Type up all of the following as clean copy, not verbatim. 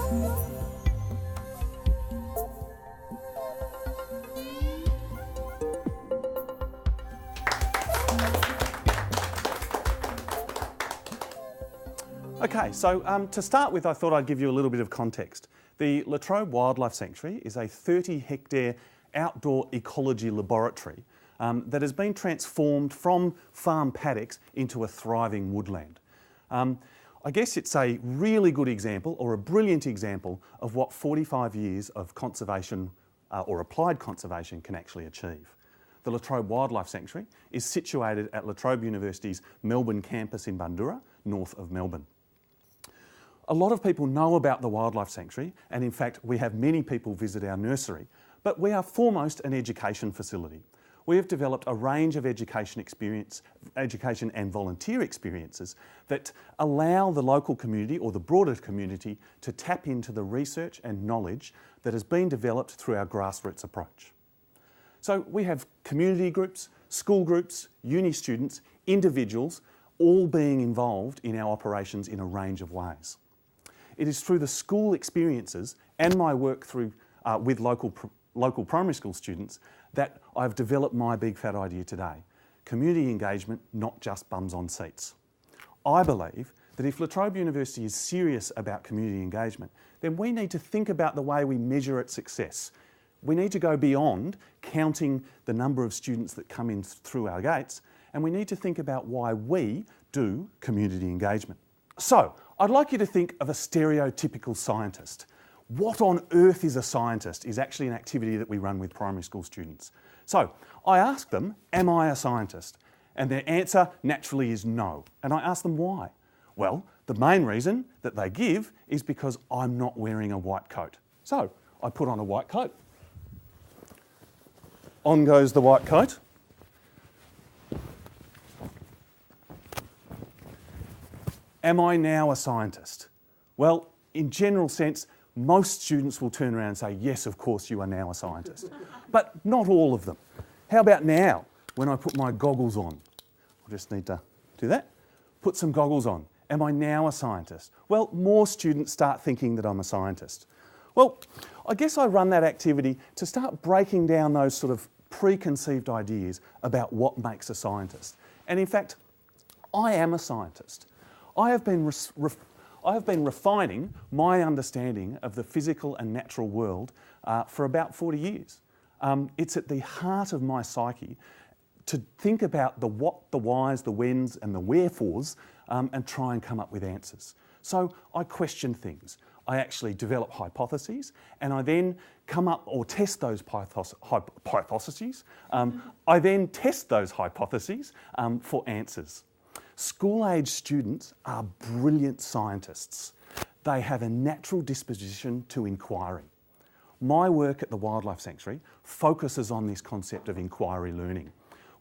Okay, so to start with, I thought I'd give you a little bit of context. The Trobe Wildlife Sanctuary is a 30-hectare outdoor ecology laboratory that has been transformed from farm paddocks into a thriving woodland. I guess it's a really good example, or a brilliant example, of what 45 years of conservation or applied conservation can actually achieve. The La Trobe Wildlife Sanctuary is situated at La Trobe University's Melbourne campus in Bundoora, north of Melbourne. A lot of people know about the Wildlife Sanctuary, and in fact we have many people visit our nursery, but we are foremost an education facility. We have developed a range of education and volunteer experiences that allow the local community or the broader community to tap into the research and knowledge that has been developed through our grassroots approach. So we have community groups, school groups, uni students, individuals, all being involved in our operations in a range of ways. It is through the school experiences and my work with local primary school students that I've developed my big fat idea today. Community engagement, not just bums on seats. I believe that if La Trobe University is serious about community engagement, then we need to think about the way we measure its success. We need to go beyond counting the number of students that come in through our gates, and we need to think about why we do community engagement. So, I'd like you to think of a stereotypical scientist. What on earth is a scientist is actually an activity that we run with primary school students. So, I ask them, am I a scientist? And their answer naturally is no. And I ask them why. Well, the main reason that they give is because I'm not wearing a white coat. So, I put on a white coat. On goes the white coat. Am I now a scientist? Well, in general sense, most students will turn around and say, yes, of course you are now a scientist. But not all of them. How about now, when I put my goggles on? I just need to do that. Put some goggles on. Am I now a scientist? Well, more students start thinking that I'm a scientist. Well, I guess I run that activity to start breaking down those sort of preconceived ideas about what makes a scientist. And in fact, I am a scientist. I have been refining my understanding of the physical and natural world for about 40 years. It's at the heart of my psyche to think about the what, the whys, the whens and the wherefores and try and come up with answers. So I question things. I actually develop hypotheses and I then come up or test those hypotheses. I then test those hypotheses for answers. School-age students are brilliant scientists. They have a natural disposition to inquiry. My work at the Wildlife Sanctuary focuses on this concept of inquiry learning.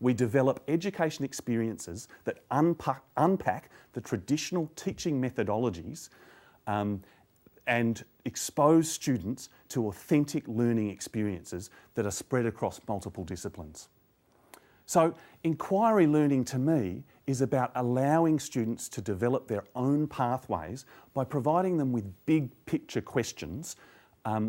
We develop education experiences that unpack the traditional teaching methodologies and expose students to authentic learning experiences that are spread across multiple disciplines. So, inquiry learning to me is about allowing students to develop their own pathways by providing them with big picture questions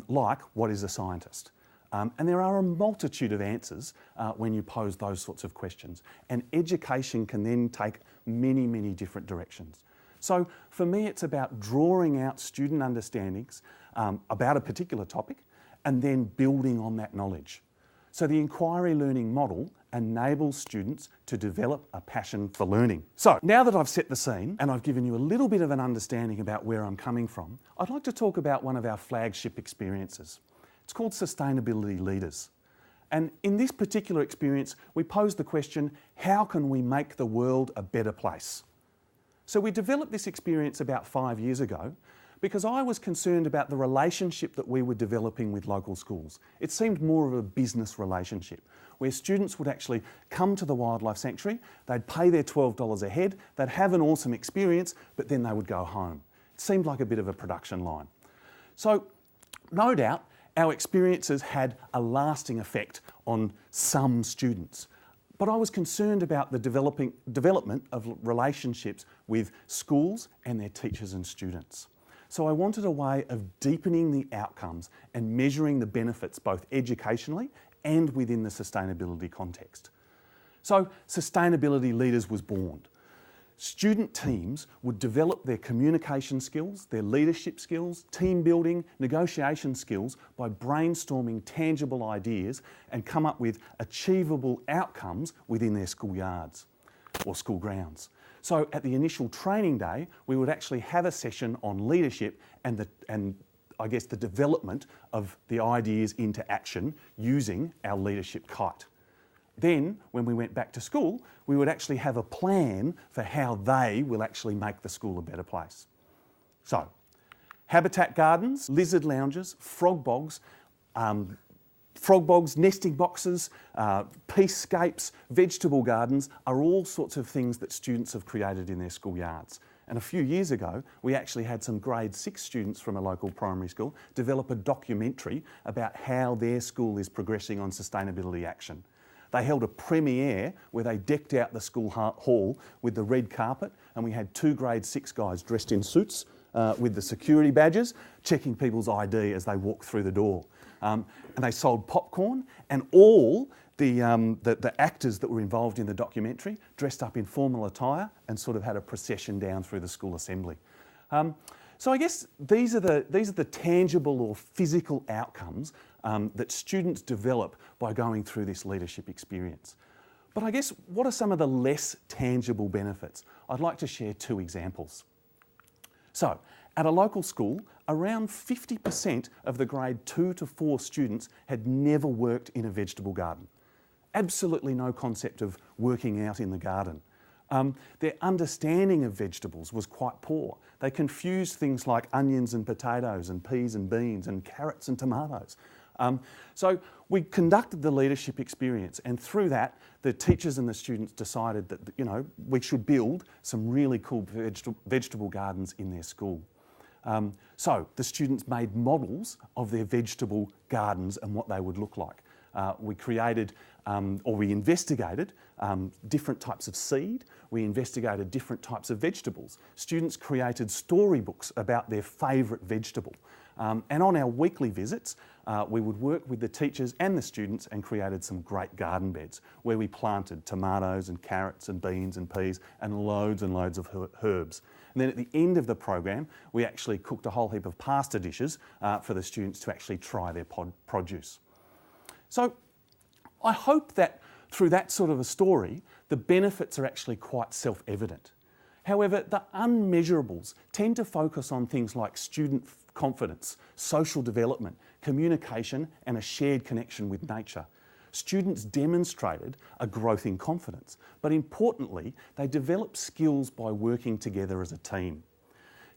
like, what is a scientist? And there are a multitude of answers when you pose those sorts of questions. And education can then take many, many different directions. So for me, it's about drawing out student understandings about a particular topic and then building on that knowledge. So the inquiry learning model enables students to develop a passion for learning. So now that I've set the scene and I've given you a little bit of an understanding about where I'm coming from, I'd like to talk about one of our flagship experiences. It's called Sustainability Leaders. And in this particular experience, we pose the question, how can we make the world a better place? So we developed this experience about 5 years ago because I was concerned about the relationship that we were developing with local schools. It seemed more of a business relationship where students would actually come to the Wildlife Sanctuary, they'd pay their $12 a head, they'd have an awesome experience, but then they would go home. It seemed like a bit of a production line. So no doubt our experiences had a lasting effect on some students. But I was concerned about the development of relationships with schools and their teachers and students. So I wanted a way of deepening the outcomes and measuring the benefits both educationally and within the sustainability context. So Sustainability Leaders was born. Student teams would develop their communication skills, their leadership skills, team building, negotiation skills by brainstorming tangible ideas and come up with achievable outcomes within their schoolyards or school grounds. So at the initial training day, we would actually have a session on leadership and the development of the ideas into action using our leadership kite. Then, when we went back to school, we would actually have a plan for how they will actually make the school a better place. So, habitat gardens, lizard lounges, frog bogs, nesting boxes, peacescapes, vegetable gardens are all sorts of things that students have created in their schoolyards. And a few years ago, we actually had some grade 6 students from a local primary school develop a documentary about how their school is progressing on sustainability action. They held a premiere where they decked out the school hall with the red carpet, and we had 2 grade 6 guys dressed in suits with the security badges, checking people's ID as they walked through the door. And they sold popcorn, and all the actors that were involved in the documentary dressed up in formal attire and sort of had a procession down through the school assembly. So I guess these are the tangible or physical outcomes that students develop by going through this leadership experience. But I guess what are some of the less tangible benefits? I'd like to share 2 examples. So at a local school, around 50% of the grade 2 to 4 students had never worked in a vegetable garden. Absolutely no concept of working out in the garden. Their understanding of vegetables was quite poor. They confused things like onions and potatoes and peas and beans and carrots and tomatoes. So we conducted the leadership experience, and through that, the teachers and the students decided that we should build some really cool vegetable gardens in their school. So the students made models of their vegetable gardens and what they would look like. We created we investigated different types of seed. We investigated different types of vegetables. Students created storybooks about their favourite vegetable. And on our weekly visits, we would work with the teachers and the students and created some great garden beds where we planted tomatoes and carrots and beans and peas and loads of herbs. And then at the end of the program, we actually cooked a whole heap of pasta dishes for the students to actually try their produce. So I hope that through that sort of a story, the benefits are actually quite self-evident. However, the unmeasurables tend to focus on things like student confidence, social development, communication, and a shared connection with nature. Students demonstrated a growth in confidence, but importantly, they developed skills by working together as a team.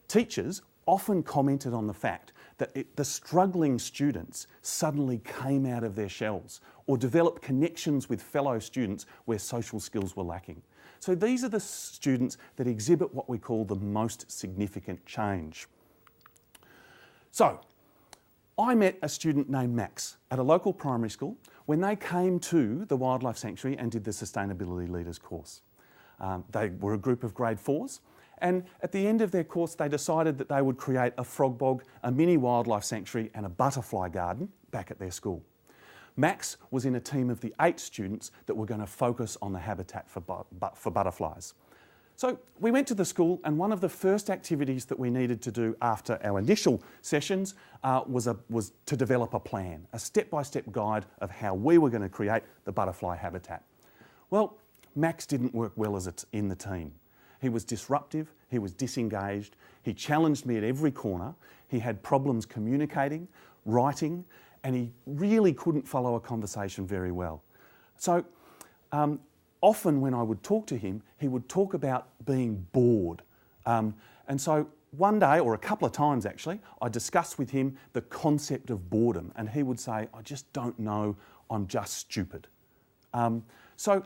Teachers often commented on the fact that the struggling students suddenly came out of their shells or developed connections with fellow students where social skills were lacking. So these are the students that exhibit what we call the most significant change. So I met a student named Max at a local primary school when they came to the Wildlife Sanctuary and did the Sustainability Leaders course. They were a group of grade 4s. And at the end of their course, they decided that they would create a frog bog, a mini wildlife sanctuary and a butterfly garden back at their school. Max was in a team of the 8 students that were going to focus on the habitat for butterflies. So we went to the school, and one of the first activities that we needed to do after our initial sessions was to develop a plan, a step-by-step guide of how we were going to create the butterfly habitat. Well, Max didn't work well in the team. He was disruptive, he was disengaged, he challenged me at every corner, he had problems communicating, writing, and he really couldn't follow a conversation very well. So often when I would talk to him, he would talk about being bored. And so one day, or a couple of times actually, I discussed with him the concept of boredom, and he would say, "I just don't know, I'm just stupid." So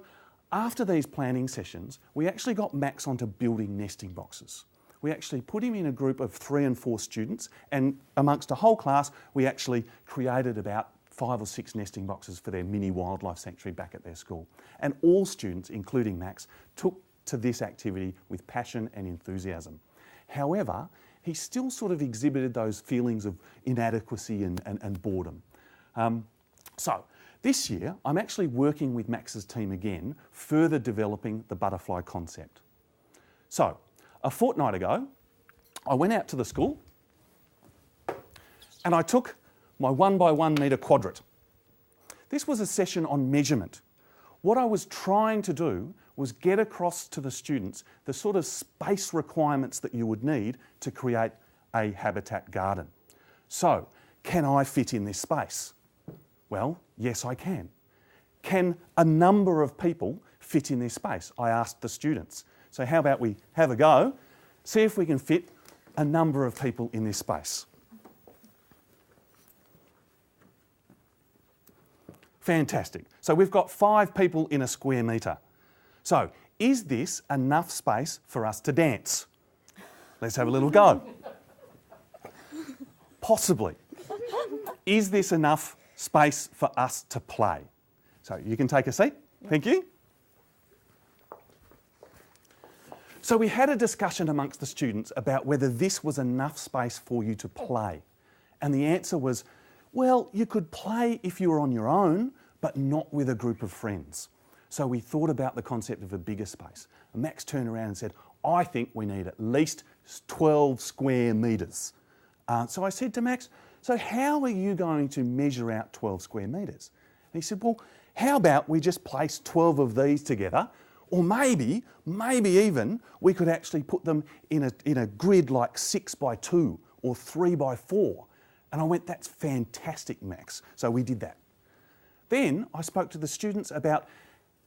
after these planning sessions, we actually got Max onto building nesting boxes. We actually put him in a group of 3 and 4 students, and amongst a whole class, we actually created about 5 or 6 nesting boxes for their mini wildlife sanctuary back at their school. And all students, including Max, took to this activity with passion and enthusiasm. However, he still sort of exhibited those feelings of inadequacy and boredom. So this year, I'm actually working with Max's team again, further developing the butterfly concept. So, a fortnight ago, I went out to the school and I took my 1 by 1 metre quadrant. This was a session on measurement. What I was trying to do was get across to the students the sort of space requirements that you would need to create a habitat garden. So, can I fit in this space? Well, yes, I can. Can a number of people fit in this space? I asked the students. So how about we have a go, see if we can fit a number of people in this space. Fantastic. So we've got 5 people in a square metre. So is this enough space for us to dance? Let's have a little go. Possibly. Is this enough space for us to play? So you can take a seat. Thank you. So we had a discussion amongst the students about whether this was enough space for you to play. And the answer was, well, you could play if you were on your own, but not with a group of friends. So we thought about the concept of a bigger space. And Max turned around and said, I think we need at least 12 square metres. So I said to Max, so how are you going to measure out 12 square metres? And he said, well, how about we just place 12 of these together, or maybe even we could actually put them in a grid like 6 by 2 or 3 by 4. And I went, that's fantastic, Max. So we did that. Then I spoke to the students about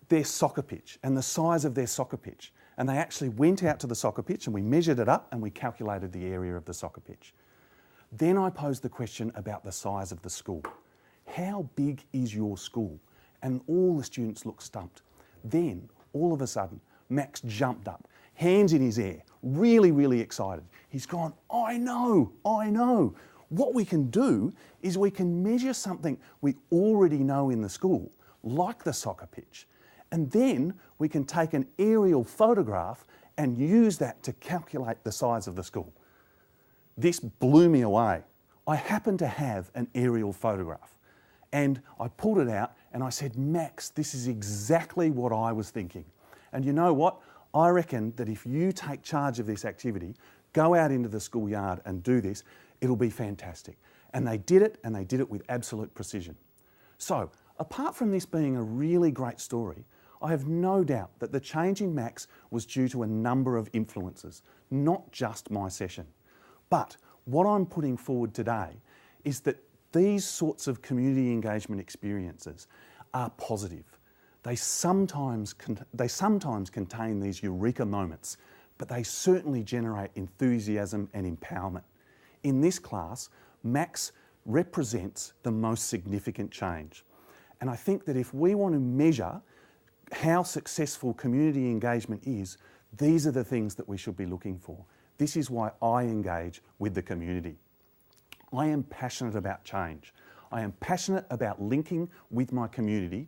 their soccer pitch and the size of their soccer pitch. And they actually went out to the soccer pitch and we measured it up and we calculated the area of the soccer pitch. Then I posed the question about the size of the school. How big is your school? And all the students looked stumped. Then, all of a sudden, Max jumped up, hands in his air, really, really excited. He's gone, I know. What we can do is we can measure something we already know in the school, like the soccer pitch, and then we can take an aerial photograph and use that to calculate the size of the school. This blew me away. I happened to have an aerial photograph and I pulled it out and I said, Max, this is exactly what I was thinking. And you know what? I reckon that if you take charge of this activity, go out into the schoolyard and do this, it'll be fantastic. And they did it with absolute precision. So, apart from this being a really great story, I have no doubt that the change in Max was due to a number of influences, not just my session. But what I'm putting forward today is that these sorts of community engagement experiences are positive. They sometimes contain these eureka moments, but they certainly generate enthusiasm and empowerment. In this class, Max represents the most significant change. And I think that if we want to measure how successful community engagement is, these are the things that we should be looking for. This is why I engage with the community. I am passionate about change. I am passionate about linking with my community